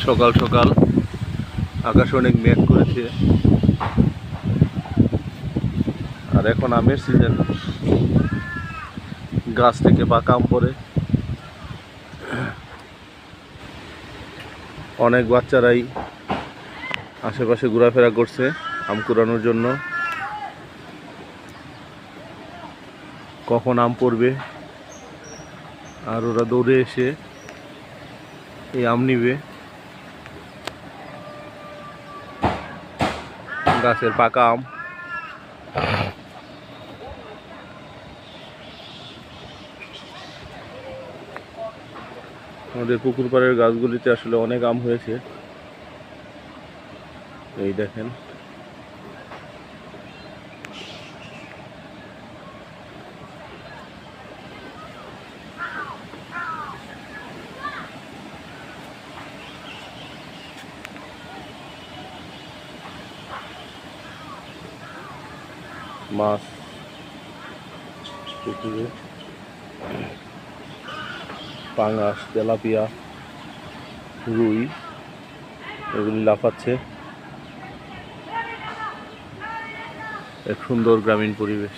সকাল সকাল আকাশে অনেক মেঘ করেছে, আর এখন আমের সিজন। গাছ থেকে পাকা আম পড়ে। অনেক বাচ্চারাই আশেপাশে ঘোরাফেরা করছে আম কুড়ানোর জন্য। কখন আম পড়বে আর ওরা দৌড়ে এসে এই আম নিবে। গাছের পাকা আম। আমাদের পুকুর পাড়ের গাছগুলিতে আসলে অনেক আম হয়েছে। এই দেখেন, মাছ পুকুরে, পাঙাশ, তেলাপিয়া, রুই এগুলি লাফাচ্ছে। এক সুন্দর গ্রামীণ পরিবেশ।